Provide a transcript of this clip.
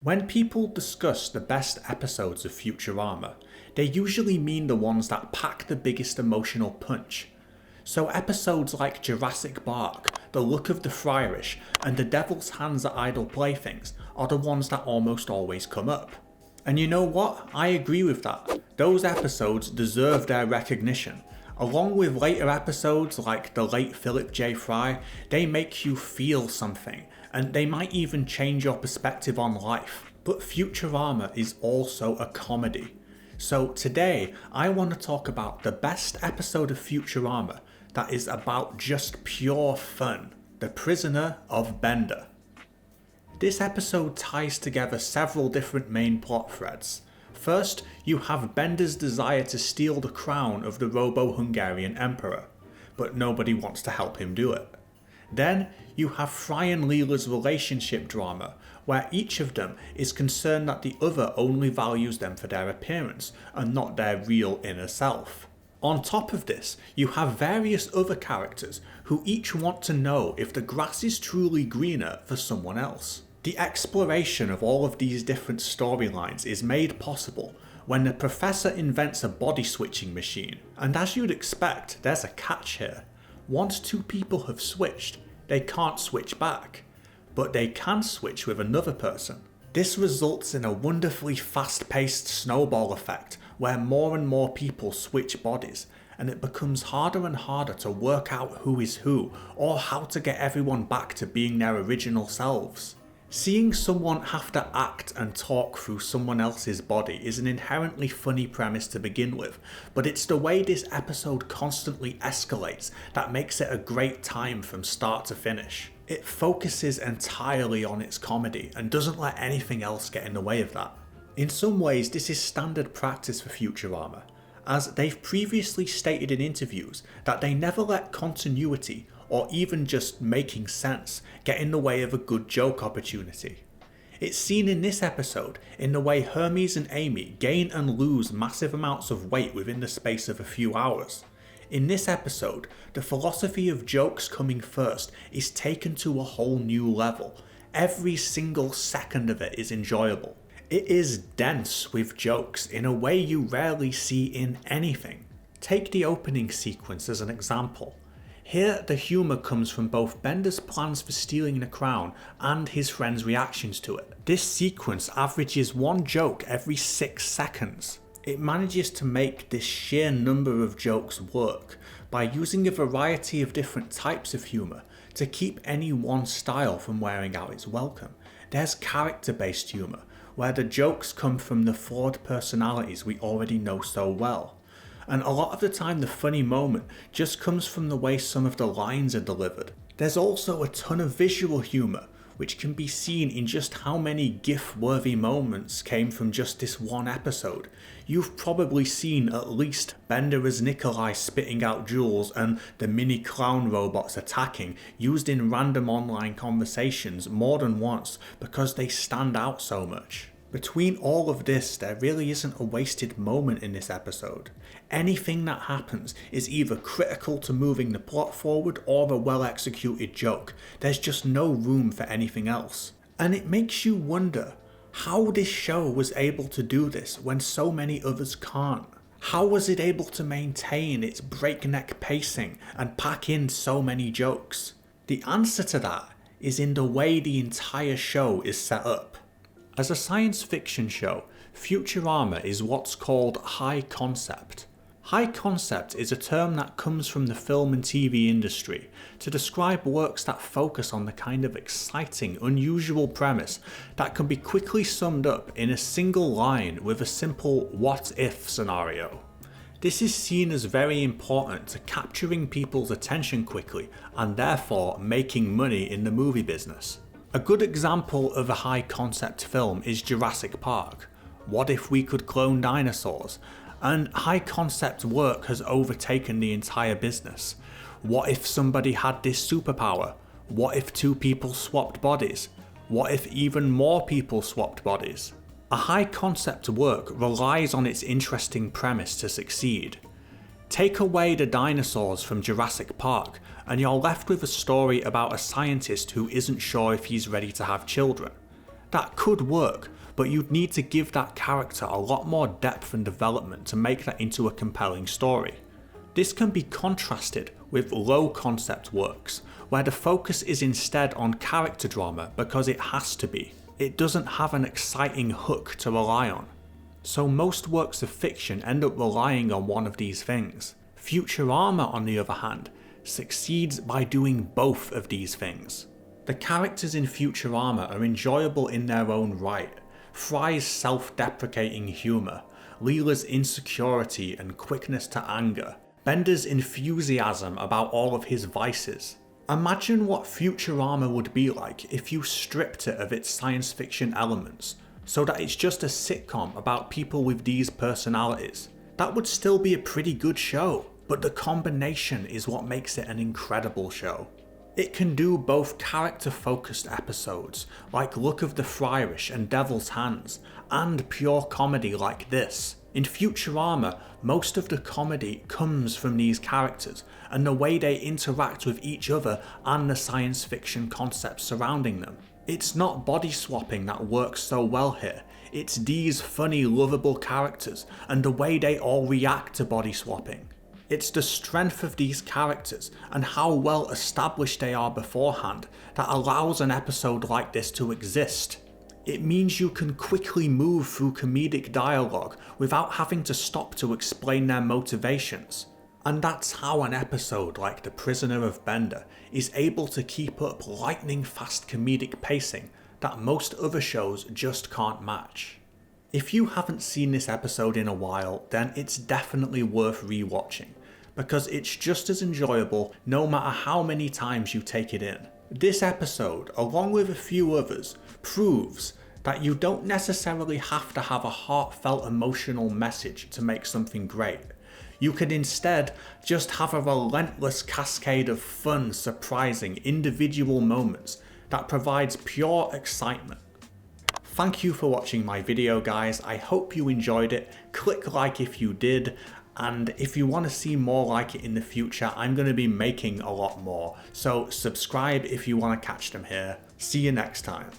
When people discuss the best episodes of Futurama, they usually mean the ones that pack the biggest emotional punch. So episodes like Jurassic Park, The Look of the Friarish, and The Devil's Hands Are Idle Playthings are the ones that almost always come up. And you know what? I agree with that. Those episodes deserve their recognition. Along with later episodes like The Late Philip J. Fry, they make you feel something, and they might even change your perspective on life. But Futurama is also a comedy. So today, I want to talk about the best episode of Futurama that is about just pure fun, The Prisoner of Benda. This episode ties together several different main plot threads. First, you have Benda's desire to steal the crown of the Robo-Hungarian Emperor, but nobody wants to help him do it. Then, you have Fry and Leela's relationship drama, where each of them is concerned that the other only values them for their appearance and not their real inner self. On top of this, you have various other characters who each want to know if the grass is truly greener for someone else. The exploration of all of these different storylines is made possible when the professor invents a body switching machine, and as you'd expect, there's a catch here. Once two people have switched, they can't switch back, but they can switch with another person. This results in a wonderfully fast-paced snowball effect where more and more people switch bodies, and it becomes harder and harder to work out who is who or how to get everyone back to being their original selves. Seeing someone have to act and talk through someone else's body is an inherently funny premise to begin with, but it's the way this episode constantly escalates that makes it a great time from start to finish. It focuses entirely on its comedy and doesn't let anything else get in the way of that. In some ways, this is standard practice for Futurama, as they've previously stated in interviews that they never let continuity or even just making sense get in the way of a good joke opportunity. It's seen in this episode in the way Hermes and Amy gain and lose massive amounts of weight within the space of a few hours. In this episode, the philosophy of jokes coming first is taken to a whole new level. Every single second of it is enjoyable. It is dense with jokes in a way you rarely see in anything. Take the opening sequence as an example. Here, the humour comes from both Benda's plans for stealing the crown and his friends' reactions to it. This sequence averages one joke every 6 seconds. It manages to make this sheer number of jokes work by using a variety of different types of humour to keep any one style from wearing out its welcome. There's character-based humour, where the jokes come from the flawed personalities we already know so well. And a lot of the time the funny moment just comes from the way some of the lines are delivered. There's also a ton of visual humour, which can be seen in just how many GIF-worthy moments came from just this one episode. You've probably seen at least Benda as Nikolai spitting out jewels and the mini clown robots attacking used in random online conversations more than once because they stand out so much. Between all of this, there really isn't a wasted moment in this episode. Anything that happens is either critical to moving the plot forward or a well executed joke. There's just no room for anything else. And it makes you wonder how this show was able to do this when so many others can't. How was it able to maintain its breakneck pacing and pack in so many jokes? The answer to that is in the way the entire show is set up. As a science fiction show, Futurama is what's called high concept. High concept is a term that comes from the film and TV industry to describe works that focus on the kind of exciting, unusual premise that can be quickly summed up in a single line with a simple what-if scenario. This is seen as very important to capturing people's attention quickly and therefore making money in the movie business. A good example of a high concept film is Jurassic Park. What if we could clone dinosaurs? And high concept work has overtaken the entire business. What if somebody had this superpower? What if two people swapped bodies? What if even more people swapped bodies? A high concept work relies on its interesting premise to succeed. Take away the dinosaurs from Jurassic Park and you're left with a story about a scientist who isn't sure if he's ready to have children. That could work, but you'd need to give that character a lot more depth and development to make that into a compelling story. This can be contrasted with low concept works, where the focus is instead on character drama because it has to be. It doesn't have an exciting hook to rely on. So most works of fiction end up relying on one of these things. Futurama, on the other hand, succeeds by doing both of these things. The characters in Futurama are enjoyable in their own right. Fry's self-deprecating humour, Leela's insecurity and quickness to anger, Benda's enthusiasm about all of his vices. Imagine what Futurama would be like if you stripped it of its science fiction elements, so that it's just a sitcom about people with these personalities. That would still be a pretty good show, but the combination is what makes it an incredible show. It can do both character-focused episodes, like Luck of the Fryrish and Devil's Hands, and pure comedy like this. In Futurama, most of the comedy comes from these characters, and the way they interact with each other and the science fiction concepts surrounding them. It's not body swapping that works so well here, it's these funny, lovable characters, and the way they all react to body swapping. It's the strength of these characters and how well established they are beforehand that allows an episode like this to exist. It means you can quickly move through comedic dialogue without having to stop to explain their motivations. And that's how an episode like The Prisoner of Benda is able to keep up lightning fast comedic pacing that most other shows just can't match. If you haven't seen this episode in a while, then it's definitely worth rewatching, because it's just as enjoyable no matter how many times you take it in. This episode, along with a few others, proves that you don't necessarily have to have a heartfelt emotional message to make something great. You can instead just have a relentless cascade of fun, surprising, individual moments that provides pure excitement. Thank you for watching my video, guys. I hope you enjoyed it. Click like if you did, and if you want to see more like it in the future, I'm going to be making a lot more. So subscribe if you want to catch them here. See you next time.